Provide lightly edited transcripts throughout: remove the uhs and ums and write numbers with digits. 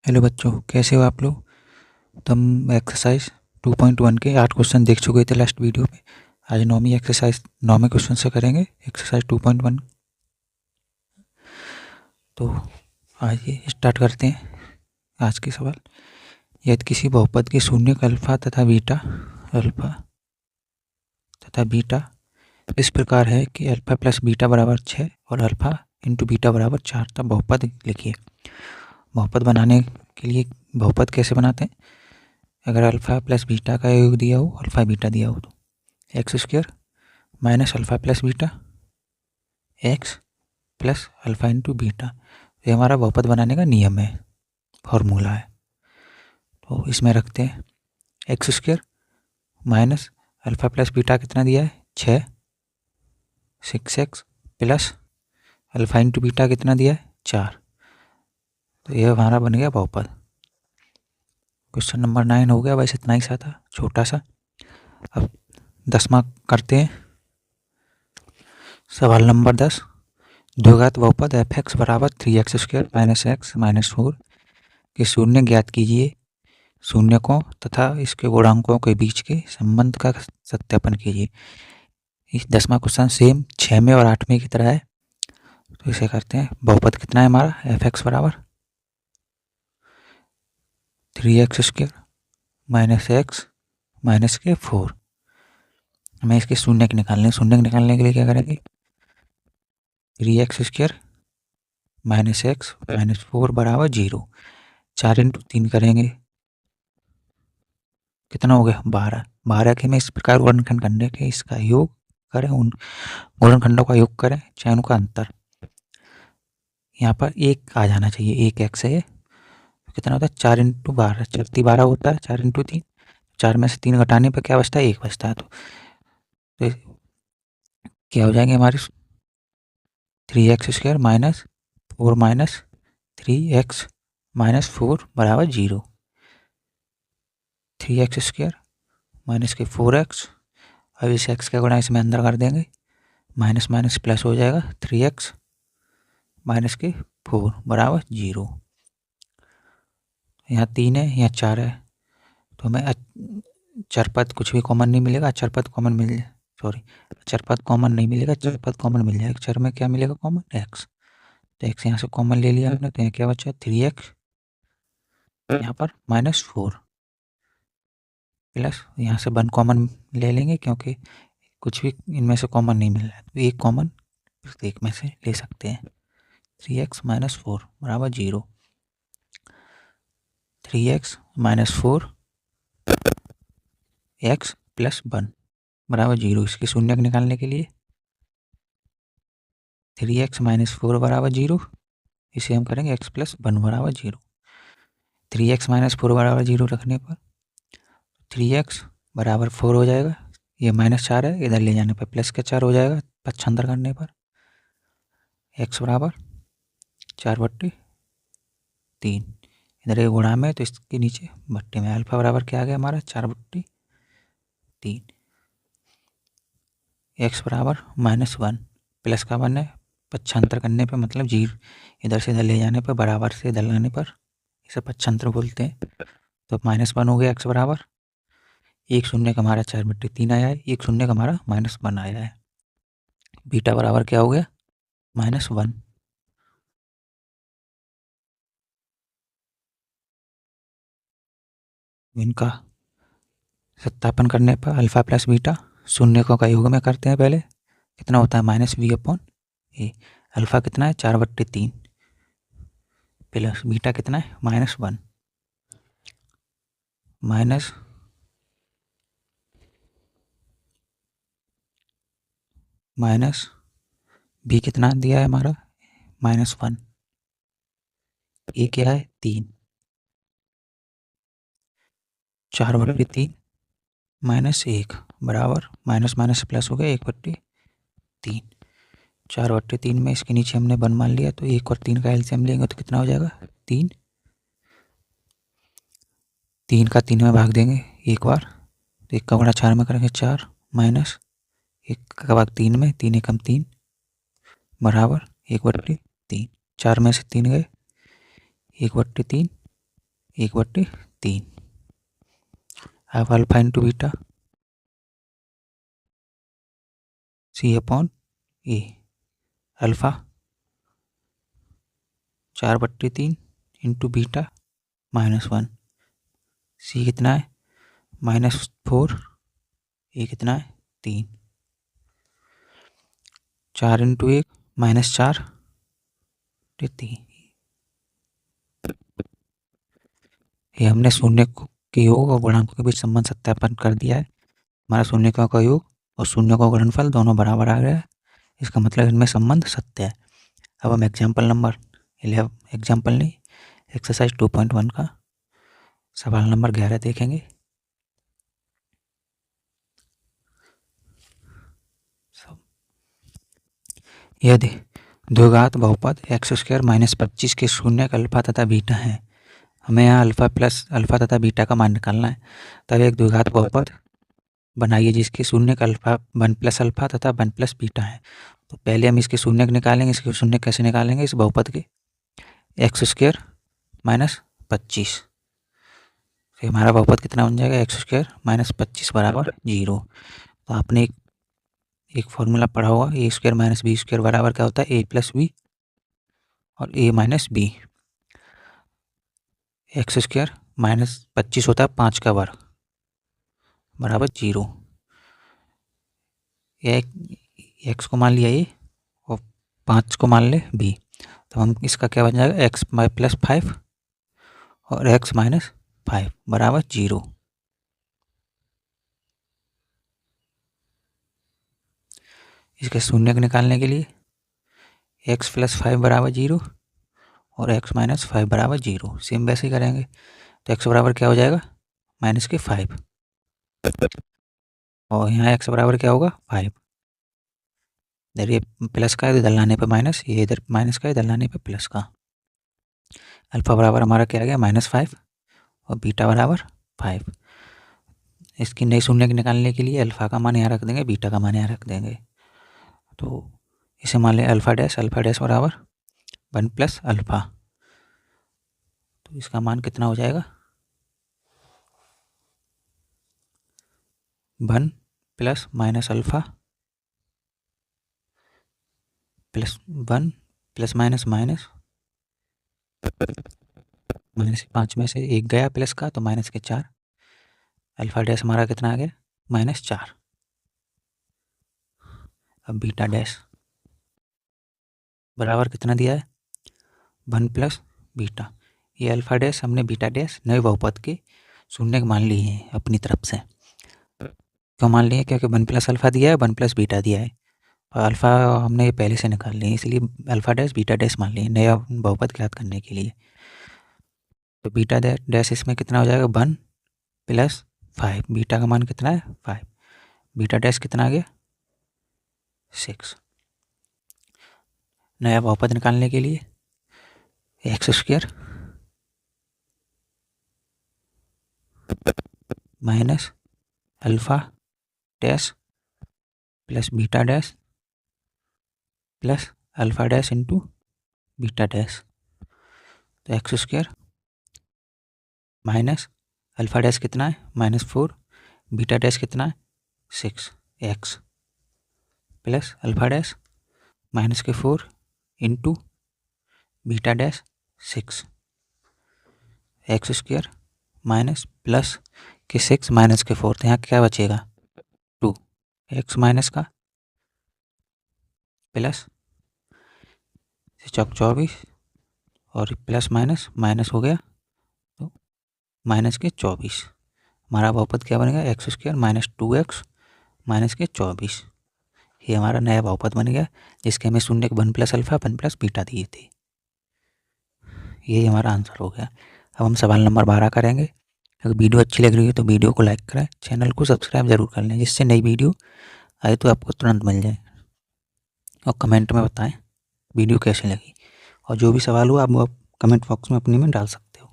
Hello बच्चों, कैसे हो आप लोग। तो हम एक्सरसाइज 2.1 के 8 क्वेश्चन देख चुके थे लास्ट वीडियो में। आज नौवीं क्वेश्चन से करेंगे एक्सरसाइज 2.1। तो आइए स्टार्ट करते हैं आज के सवाल। यदि किसी बहुपद के शून्य अल्फा तथा बीटा इस प्रकार है कि अल्फा प्लस बीटा बराबर 6 और अल्फा इंटू बीटा बराबर 4, तब बहुपद लिखिए। बहुपद बनाने के लिए बहुपद कैसे बनाते हैं? अगर अल्फ़ा प्लस बीटा का योग दिया हो, अल्फ़ा बीटा दिया हो, तो x square minus alpha plus beta x plus alpha into beta, ये हमारा बहुपद बनाने का नियम है, फॉर्मूला है। तो इसमें रखते हैं x square minus alpha plus beta कितना दिया है 6, 6x plus alpha into beta कितना दिया है 4। तो ये हमारा बन गया बहुपद। क्वेश्चन नंबर 9 हो गया, बस इतना ही सा था, छोटा सा। अब 10वां करते हैं। सवाल नंबर 10, द्विघात बहुपद एफ एक्स बराबर 3x square minus x minus 4 के शून्य ज्ञात कीजिए। शून्यकों तथा इसके गुणांकों के बीच के संबंध का सत्यापन कीजिए। इस 10वां क्वेश्चन सेम 6वें और 8वें की तरह है। तो इसे करते हैं। बहुपद कितना है हमारा? एफ एक्स बराबर 3x square minus x minus के 4। हमें इसके शून्य निकालने के लिए क्या करेंगे? 3x square minus x minus 4 बराबर 0। 4 इंटू 3 करेंगे, कितना हो गया 12। 12 के में इस प्रकार गुणनखंड करने के इसका योग करें, उन गुणनखंडों का योग करें चाहे उनका अंतर। यहाँ पर एक आ जाना चाहिए, एक एक्स है, तो कितना होता है 4 इंटू 12, 12 होता है। 4 इंटू 3, 4 में से 3 घटाने पर क्या बचता है? 1 बचता है। तो क्या हो जाएंगे हमारी 3x square minus 4 minus 3x minus 4 बराबर 0। 3x स्क्वायर माइनस के 4x, अब इस x का गुणा इसमें अंदर कर देंगे, माइनस माइनस प्लस हो जाएगा, 3x माइनस के 4 बराबर 0। यहाँ 3 है, यहाँ 4 है, तो हमें चरपद कुछ भी कॉमन नहीं मिलेगा। चरपद कॉमन मिल चरपद कॉमन नहीं मिलेगा, चरपद कॉमन मिल जाएगा। चर में क्या मिलेगा कॉमन? x। तो x यहाँ से कॉमन ले लिया हमने, तो यहाँ क्या बचा? 3x, यहाँ पर माइनस 4 प्लस यहाँ से 1 कॉमन ले लेंगे, क्योंकि कुछ भी इनमें से कॉमन नहीं मिल रहा है, तो एक कॉमन प्रत्येक में से ले सकते हैं। 3x माइनस 4 बराबर 0। 3x माइनस 4 x प्लस 1 बराबर 0। इसके शून्य निकालने के लिए 3x माइनस 4 बराबर 0, इसे हम करेंगे x प्लस 1 बराबर 0। 3x माइनस 4 बराबर 0 रखने पर 3x बराबर 4 हो जाएगा, ये माइनस 4 है, इधर ले जाने पर प्लस का 4 हो जाएगा, पक्षांतर करने पर x बराबर 4/3। इधर एक गुणा में, तो इसके नीचे भट्टी में अल्फा बराबर क्या आ गया हमारा? 4/3। x बराबर -1, प्लस का 1 है, पक्षांतर करने पे मतलब 0, इधर से इधर ले जाने पर, बराबर से इधर लाने पर इसे पक्षांतर बोलते हैं। तो -1 हो गया x बराबर, एक शून्य का हमारा 4/3 आया है, एक शून्य का हमारा -1 आया है। बीटा बराबर क्या हो गया? -1। इनका सत्यापन करने पर अल्फा प्लस बीटा शून्यकों का योग में करते हैं। पहले कितना होता है? -v/a। अल्फा कितना है? 4/3 प्लस बीटा कितना है? -1 माइनस माइनस b कितना दिया है हमारा? -1। a क्या है? 3। 4/3 -1 बराबर माइनस माइनस प्लस हो गया 1/3। 4/3 में इसके नीचे हमने 1 मान लिया, तो 1 और 3 का एलसीएम लेंगे तो कितना हो जाएगा? 3। 3 का 3 में भाग देंगे एक बार, तो 1 का गुणा 4 में करेंगे 4, माइनस 1 का भाग 3 में, 3 एकम 3 बराबर 1/3। 4 में से 3 गए, 1/3 1/3। अब alpha into beta C/A। Alpha 4/3 into beta -1। C कितना है -4, A कितना है 3। 4 इंटू 1 -4 3। ये हमने शून्य के योग और गुणांकों के बीच संबंध सत्यापन कर दिया है। हमारा शून्यकों का योग और शून्य का गुणनफल दोनों बराबर आ गया है। इसका मतलब इनमें संबंध सत्य है। अब हम एग्जाम्पल नंबर 11 एग्जाम्पल नहीं एक्सरसाइज 2.1 का सवाल नंबर 11 देखेंगे। यदि द्विघात बहुपद x² -25 के शून्य अल्फा तथा बीटा है, हमें यहाँ अल्फा तथा बीटा का मान निकालना है। तब एक द्विघात बहुपद बनाइए जिसके शून्य अल्फा 1 + अल्फा तथा 1 + बीटा है। तो पहले हम इसके शून्य निकालेंगे। इसके शून्य कैसे निकालेंगे? इस बहुपद के x² -25 फिर हमारा बहुपद कितना बन जाएगा x² -25 बराबर 0। तो आपने एक फॉर्मूला पढ़ा होगा a² - b² बराबर क्या होता है a + b और a - b। x² -25 होता है 5 का वर्ग बराबर 0। x को मान लिया a और 5 को मान ले b। तो हम इसका क्या बन जाएगा x + 5 और x - 5 बराबर 0। इसके शून्य को निकालने के लिए x + 5 बराबर 0 और x - 5 बराबर 0। सेम वैसे ही करेंगे तो x बराबर क्या हो जाएगा -5 और यहाँ x बराबर क्या होगा 5। इधर ये प्लस का है, इधर लाने पे माइनस, ये इधर माइनस का, इधर लाने पे प्लस का। अल्फा बराबर हमारा क्या आ गया -5 और बीटा बराबर 5। इसकी नई शून्य निकालने के लिए अल्फा का मान यहाँ रख देंगे, बीटा का मान यहाँ रख देंगे। तो इसे मान लें अल्फा डैश बराबर 1 + अल्फा। तो इसका मान कितना हो जाएगा 1 + -अल्फा +1 +- -5 में से एक गया प्लस का तो माइनस के 4। अल्फा डैश हमारा कितना आ गया -4। अब बीटा डैश बराबर कितना दिया है 1 + बीटा। ये अल्फा डैश हमने बीटा डैश नए बहुपद के शून्य मान लिए हैं अपनी तरफ से। क्यों मान लिए? क्योंकि 1 + अल्फा दिया है, 1 + बीटा दिया है और अल्फा हमने पहले से निकाल लिए, इसलिए अल्फा डैश बीटा डैश मान लिए नया बहुपद ज्ञात करने के लिए। तो बीटा डैश इसमें कितना हो जाएगा 1 + 5। बीटा का मान कितना है 5। बीटा डैश कितना आ गया 6। नया बहुपद निकालने के लिए x² -alpha dash + beta dash + alpha dash into beta dash. तो x² -अल्फा डैश कितना है -4, बीटा डैश कितना है 6 x + alpha dash -4 into beta dash 6 x² plus के 6 माइनस के 4। तो यहाँ क्या बचेगा 2 x माइनस का प्लस चौक 24 और प्लस माइनस हो गया तो माइनस के 24। हमारा बहुपद क्या बनेगा x² -2x - 24। ये हमारा नया बहुपद बन गया जिसके हमें शून्य 1 + अल्फा 1 + बीटा दिए थे। यही हमारा आंसर हो गया। अब हम सवाल नंबर 12 करेंगे। अगर वीडियो अच्छी लग रही है तो वीडियो को लाइक करें, चैनल को सब्सक्राइब जरूर कर लें जिससे नई वीडियो आए तो आपको तुरंत मिल जाए। और कमेंट में बताएं वीडियो कैसी लगी और जो भी सवाल हो आप वो कमेंट बॉक्स में अपनी में डाल सकते हो।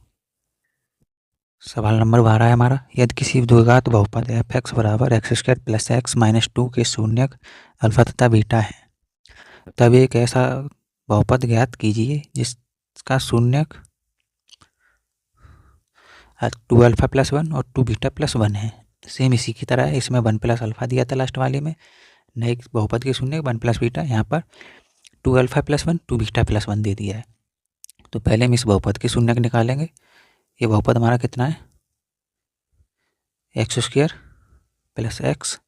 सवाल नंबर 12 है हमारा। यदि किसी द्विघात बहुपद f(x) बराबर x² + x - 2 के शून्यक अल्फा तथा बीटा है तब एक ऐसा बहुपद ज्ञात कीजिए जिसका शून्यक टू अल्फ़ा प्लस 1 और टू बीटा प्लस 1 है। सेम इसी की तरह है, इसमें 1 प्लस अल्फ़ा दिया था लास्ट वाले में, नए बहुपद के शून्य 1 प्लस बीटा, यहाँ पर two alpha plus 1 two beta plus 1 दे दिया है। तो पहले हम इस बहुपद के शून्य निकालेंगे। ये बहुपद हमारा कितना है, x square plus x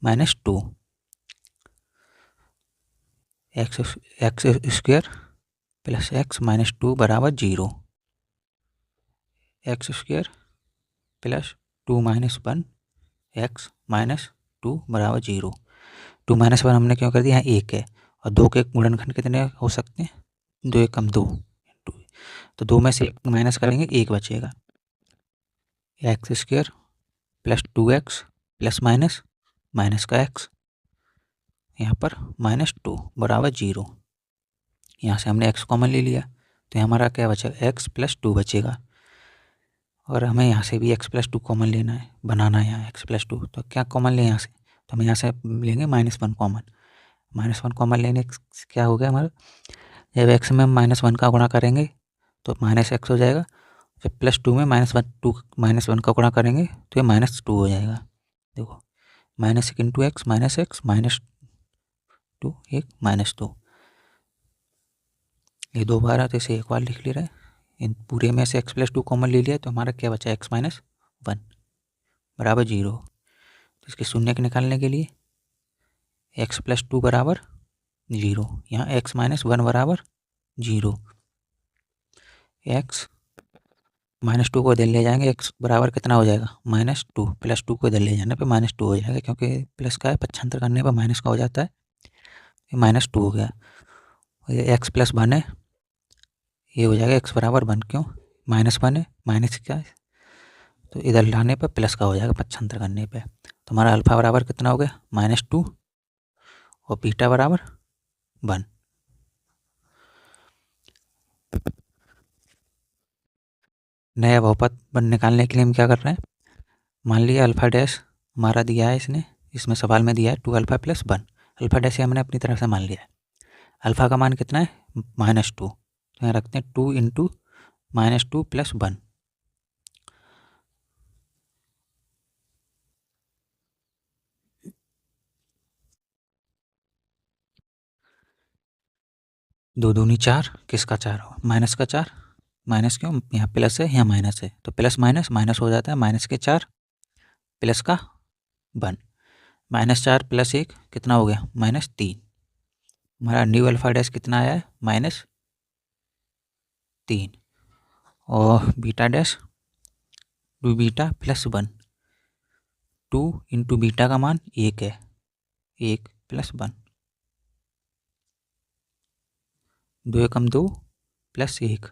minus two, x square plus x minus two बराबर 0, x square plus 2 minus 1 x minus 2 बराबर 0। 2 माइनस 1 हमने क्यों कर दिया, यहाँ 1 है और 2 के गुणनखंड कितने हो सकते हैं, 2 एकम 2, तो 2 में से 1 माइनस करेंगे 1 बचेगा, x square plus 2x plus minus minus का x, यहाँ पर माइनस 2 बराबर 0। यहाँ से हमने x कॉमन ले लिया, तो हमारा क्या बचेगा, x प्लस 2 बचेगा, और हमें यहाँ से भी x प्लस 2 कॉमन लेना है, बनाना है यहाँ x प्लस 2, तो क्या कॉमन लें यहाँ से, तो हम यहाँ से लेंगे -1 कॉमन। -1 कॉमन लेने से क्या हो गया हमारा, जब x में हम -1 का गुणा करेंगे तो -x हो जाएगा, जब +2 में -1 का गुणा करेंगे तो ये -2 हो जाएगा। देखो -1 into x minus x minus 2 एक -2, ये 2 बार है तो इसे एक बार लिख ले रहे हैं। इन पूरे में से x प्लस 2 कॉमन ले लिया तो हमारा क्या बचा, x माइनस 1 बराबर 0। तो इसके शून्य के निकालने के लिए x प्लस 2 बराबर 0, यहाँ x माइनस 1 बराबर 0, x माइनस 2 को इधर ले जाएंगे, x बराबर कितना हो जाएगा, -2, +2 को इधर ले जाने पे -2 हो जाएगा, क्योंकि प्लस का है, पक्षांतर करने पर माइनस का हो जाता है, ये -2 हो गया। और ये x प्लस 1 है, ये हो जाएगा x बराबर 1, क्यों, -1 है, माइनस क्या है, तो इधर लाने पर प्लस का हो जाएगा पक्षांतर करने पे। तो हमारा अल्फा बराबर कितना हो गया, -2 और बीटा बराबर 1। नया बहुपद निकालने के लिए हम क्या कर रहे हैं, मान लिया अल्फा डैश हमारा दिया है, इसमें सवाल में दिया है 2 अल्फा प्लस 1, अल्फा डैश हमने अपनी तरफ से मान लिया है। अल्फा का मान कितना है, -2, तो यहाँ रखते हैं 2 इंटू -2 प्लस 1, दो दूनी 4, किसका 4 हो, माइनस का 4, माइनस क्यों, यहाँ प्लस है यहाँ माइनस है, तो प्लस माइनस माइनस हो जाता है, माइनस के 4 प्लस का 1, -4 प्लस 1 कितना हो गया, -3। हमारा न्यू अल्फा डैश कितना आया है, -3, और beta dash 2 beta plus 1, 2 into beta का मान 1 है, 1 प्लस 1, 2 एकम 2 प्लस 1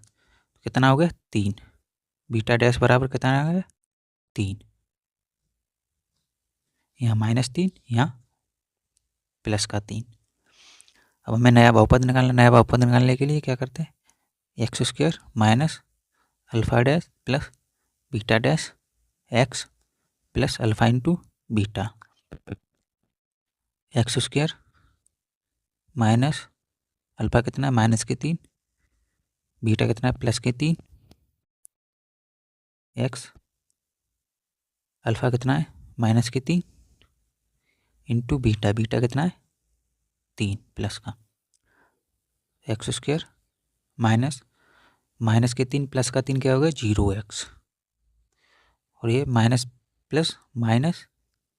कितना हो गया, 3, बीटा डैश बराबर कितना आ गया, 3, यहाँ -3 यहाँ प्लस का 3। अब हमें नया बहुपद निकालना, नया बहुपद निकालने के लिए क्या करते हैं, x square minus alpha dash plus beta dash x plus alpha into beta, x square minus alpha कितना है, -3, बीटा कितना है, +3, एक्स अल्फा कितना है, -3 इंटू बीटा, बीटा कितना है 3 प्लस का, एक्स स्क्वायर -3 प्लस का 3 क्या हो गया, 0x, और ये माइनस प्लस माइनस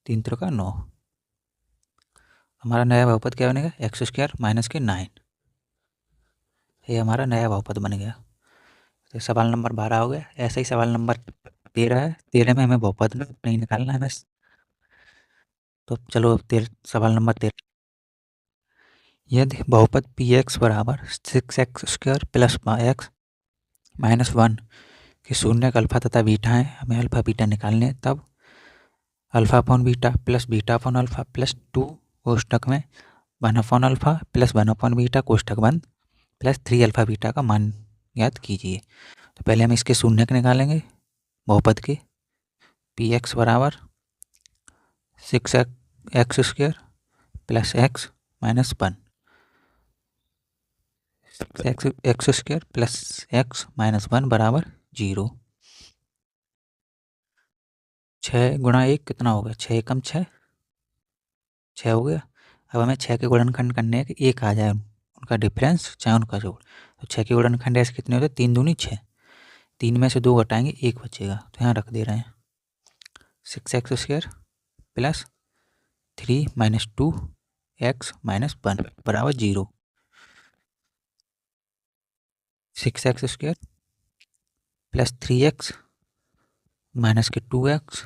3 3 का 9, हमारा नया बहुपद क्या बनेगा, एक्स स्क्वायर माइनस के 9, ये हमारा नया बहुपद बन गया। तो सवाल नंबर 12 हो गया। ऐसा ही सवाल नंबर 13 है, 13 में हमें बहुपद नहीं निकालना है बस, तो चलो सवाल नंबर 13, यदि बहुपद पी एक्स बराबर 6x square plus x minus 1 के शून्य का अल्फा तथा बीटा है, हमें अल्फा बीटा निकालने हैं, तब alpha upon beta plus beta upon alpha plus 2 कोष्टक में 1 upon alpha plus 1 upon beta कोष्टक बंद प्लस 3 अल्फा बीटा का मान याद कीजिए। तो पहले हम इसके शून्य के निकालेंगे बहुपद के, पी एक्स बराबर 6x square plus x minus 1, x square plus x minus 1 बराबर 0। 6 गुणा 1 कितना हो गया, 6 एकम 6, 6 हो गया। अब हमें 6 के गुणनखंड करने हैं कि 1 आ जाए उनका डिफरेंस चाहे उनका जोड़। तो 6 के गुणनखंड ऐसे कितने होते हैं, 3 दूनी 6, 3 में से 2 घटाएंगे 1 बचेगा, तो यहाँ रख दे रहे हैं 6x² प्लस 3 - 2x - 1 बराबर 0। 6x² प्लस 3x माइनस के 2x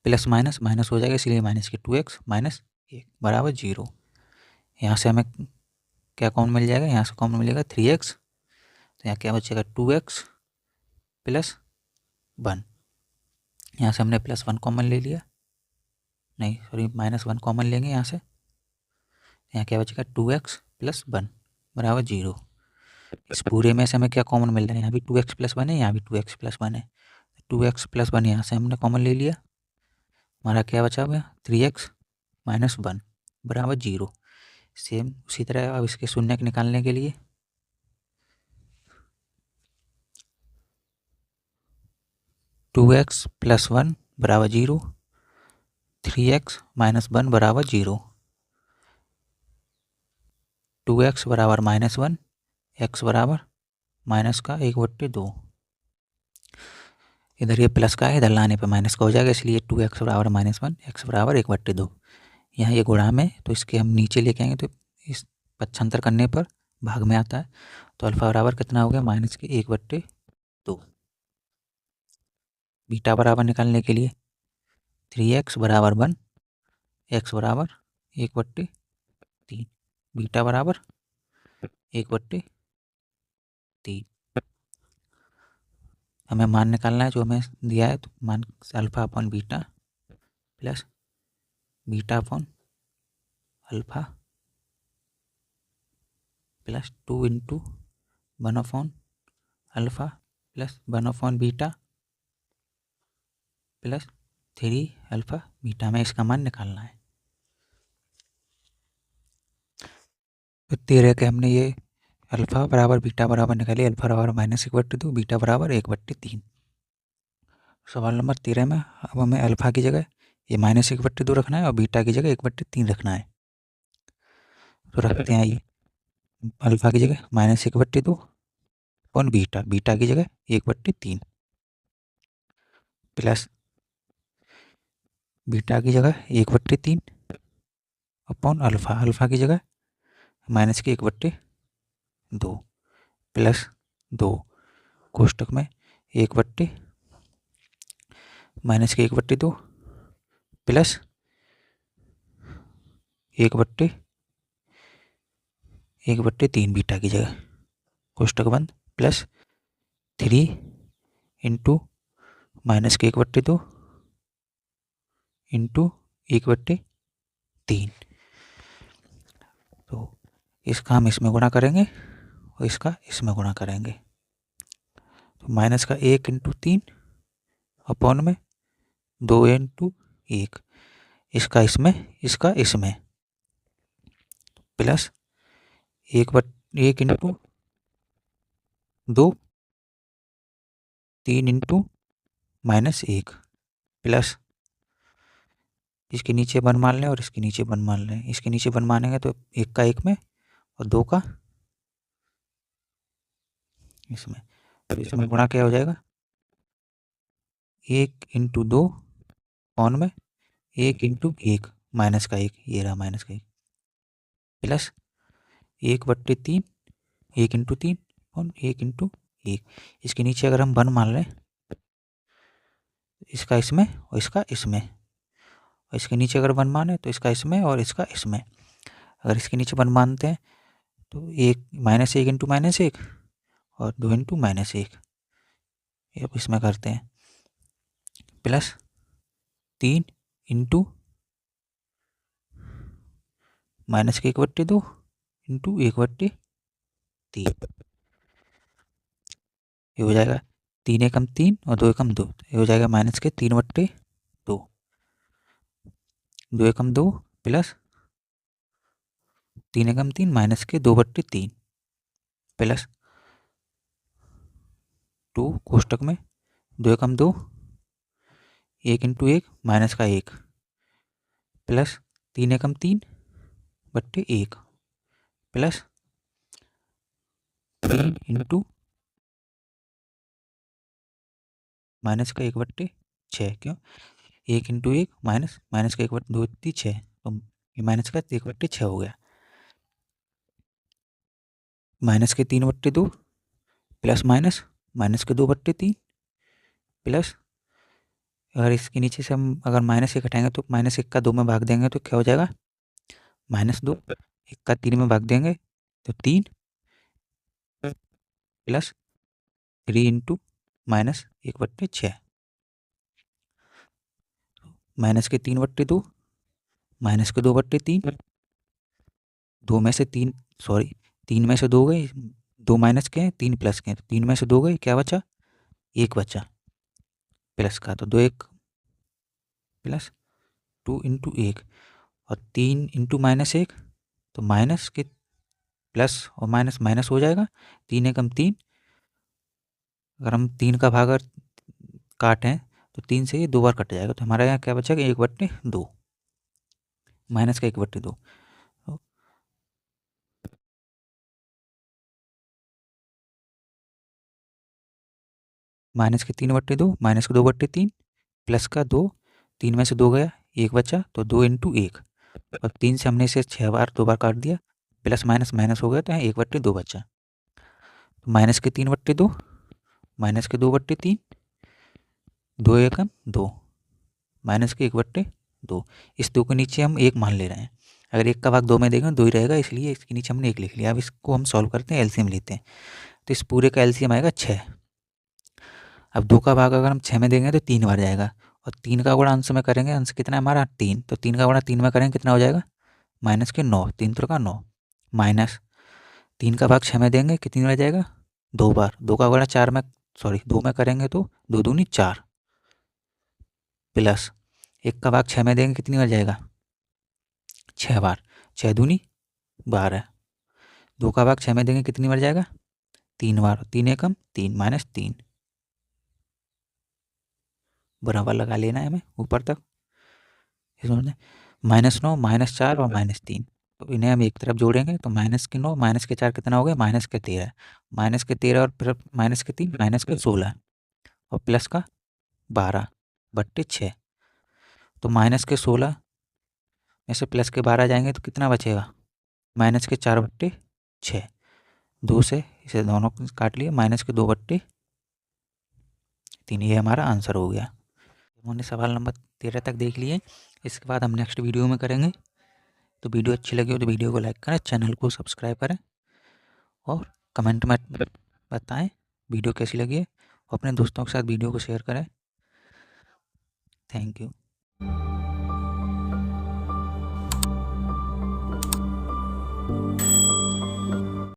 प्लस माइनस माइनस हो जाएगा, इसलिए माइनस के 2x माइनस 1 बराबर 0। यहाँ से हमें क्या कॉमन मिल जाएगा, यहाँ से कॉमन मिलेगा 3x, तो यहाँ क्या बचेगा 2x प्लस 1। यहाँ से हमने +1 कॉमन ले लिया, नहीं सॉरी -1 कॉमन लेंगे यहाँ से, यहाँ क्या बचेगा 2x प्लस 1 बराबर 0। इस पूरे में से हमें क्या कॉमन मिल रहा है, यहाँ भी 2x प्लस 1 है, यहाँ भी 2x प्लस 1 है, 2x प्लस 1 यहाँ से हमने कॉमन ले लिया, हमारा क्या बचा हुआ 3x माइनस 1 बराबर 0। सेम उसी तरह अब इसके शून्य निकालने के लिए 2x प्लस 1 बराबर 0, 3x माइनस 1 बराबर 0, 2x बराबर -1, x बराबर माइनस का 1/2। इधर ये प्लस का है, इधर लाने पे माइनस का हो जाएगा, इसलिए 2x बराबर -1, x बराबर 1/2। यहाँ ये गुणा में, तो इसके हम नीचे लेके आएंगे तो इस पक्षांतर करने पर भाग में आता है, तो अल्फा बराबर कितना हो गया -1/2। बीटा बराबर निकालने के लिए 3x बराबर 1, x बराबर 1/3, बीटा बराबर 1/3। हमें मान निकालना है जो हमें दिया है, तो मान alpha upon beta plus beta upon alpha plus 2 × 1 alpha plus 1 beta plus 3 alpha beta में इसका मान निकालना है। तो 13 के हमने ये अल्फा बराबर बीटा बराबर निकाली, अल्फा बराबर -1/2, बीटा बराबर 1/3। सवाल नंबर 13 में अब हमें अल्फा की जगह ये -1/2 रखना है और बीटा की जगह 1/3 रखना है। तो रखते हैं ये अल्फा की जगह -1/2 और बीटा की जगह 1/3 प्लस बीटा की जगह 1/3 अपॉन अल्फा की जगह -1/2 प्लस 2 कोष्टक में 1/2 प्लस 1/3 बीटा की जगह कोष्टक बंद प्लस 3 × -1/2 × 1/3। तो इसका हम इसमें गुणा करेंगे और इसका इसमें गुणा करेंगे, तो माइनस का 1 × 3 अपॉन में 2 × 1, इसका इसमें प्लस 1 × 2 3 × -1 प्लस इसके नीचे 1 मान लें और इसके नीचे 1 मान लें, इसके नीचे 1 मानेंगे तो 1 का 1 में और 2 का इसमें, तो इसमें गुणा क्या हो जाएगा 1 × 2 अपॉन में 1 × 1 माइनस का 1, ये रहा माइनस का 1 प्लस 1/3 1 × 3 और 1 × 1, इसके नीचे अगर हम 1 मान लें इसका इसमें और इसका इसमें, और इसके नीचे अगर 1 माने तो इसका इसमें और इसका इसमें, अगर इसके नीचे 1 मानते हैं तो -1 × -1 और 2 × -1, ये अब इसमें करते हैं प्लस 3 × -1/2 × 1/3, ये हो जाएगा 3 एकम 3 और 2 एकम 2, ये हो जाएगा -3/2, 2 एकम 2 प्लस 3 एकम 3 -2/3 प्लस 2 कोष्टक में 2 एकम 2 1 इंटू 1 माइनस का 1 प्लस 3 एकम 3 बट्टे 1 प्लस 3 इंटू माइनस का 1 बट्टे 6। क्यों? 1 इंटू 1 माइनस माइनस का 1 बट्टे 2 3 6, तो ये माइनस का 1 बट्टे 6 हो गया। माइनस के 3 बट्टे 2 प्लस माइनस माइनस के 2 बट्टे 3 प्लस, अगर इसके नीचे से हम अगर माइनस 1 हटाएंगे तो माइनस 1 का 2 में भाग देंगे तो क्या हो जाएगा? -2। 1 का 3 में भाग देंगे तो 3 प्लस 3 इंटू माइनस 1 बट्टे 6, माइनस के 3 बट्टे 2 माइनस के 2 बट्टे 3, 2 में से 3 सॉरी 3 में से 2 गए, 2 माइनस के हैं 3 प्लस के हैं, तो 3 में से 2 गए, क्या बचा? 1 बचा प्लस का, तो 2 1 प्लस 2 इंटू 1 और 3 इंटू माइनस 1, तो माइनस के प्लस और माइनस माइनस हो जाएगा, 3 एकम 3, अगर हम 3 का भाग अगर काटें तो 3 से ये 2 बार कट जाएगा, तो हमारा यहाँ क्या बचेगा? 1 बट्टे 2, माइनस का 1 बट्टे 2, माइनस के 3 बट्टे 2 माइनस के 2 बट्टे 3 प्लस का 2, 3 में से 2 गया, 1 बचा, तो 2 इंटू 1 और 3 से हमने इसे 6 बार 2 बार काट दिया, प्लस माइनस माइनस हो गया, तो यहाँ 1 बट्टे 2 बचा, तो माइनस के 3 बट्टे 2 माइनस के 2 बट्टे 3, 2 एकम 2 माइनस के 1 बट्टे 2, इस 2 के नीचे हम 1 मान ले रहे हैं, अगर 1 का भाग 2 में देंगे 2 ही रहेगा, इसलिए इसके नीचे हमने 1 लिख लिया। अब इसको हम सॉल्व करते हैं, एलसीएम लेते हैं, तो इस पूरे का एलसीएम आएगा 6। अब 2 का भाग अगर हम 6 में देंगे तो 3 बार जाएगा, और 3 का गुणा अंश में करेंगे, अंश कितना है हमारा 3, तो 3 का गुणा 3 में करेंगे कितना हो जाएगा? माइनस के 9, 3 3 का 9 माइनस 3 का भाग 6 में देंगे कितनी बार जाएगा? 2 बार, 2 का गुणा 4 में सॉरी 2 में करेंगे तो 2 दूनी 4 प्लस 1 का भाग 6 में देंगे कितनी बार जाएगा? 6 बार, 6 दूनी 12, 2 का भाग 6 में देंगे कितनी बार जाएगा? 3 बार, 3 एकम 3 माइनस 3, बराबर लगा लेना है हमें ऊपर तक, इसमें -9 -4 और -3, तो इन्हें हम एक तरफ जोड़ेंगे तो माइनस के 9 माइनस के 4 कितना हो गया? माइनस के 13, माइनस के 13 और फिर माइनस के 3 माइनस के 16 और प्लस का 12 बट्टे 6, तो माइनस के 16 में से प्लस के 12 जाएंगे तो कितना बचेगा? माइनस के 4 बट्टे 6, 2 से इसे दोनों काट लिए, माइनस के 2 बट्टे 3, ये हमारा आंसर हो गया। हमने सवाल नंबर 13 तक देख लिए, इसके बाद हम नेक्स्ट वीडियो में करेंगे। तो वीडियो अच्छी लगी हो तो वीडियो को लाइक करें, चैनल को सब्सक्राइब करें और कमेंट में बताएं वीडियो कैसी लगी है, और अपने दोस्तों के साथ वीडियो को शेयर करें। Thank you.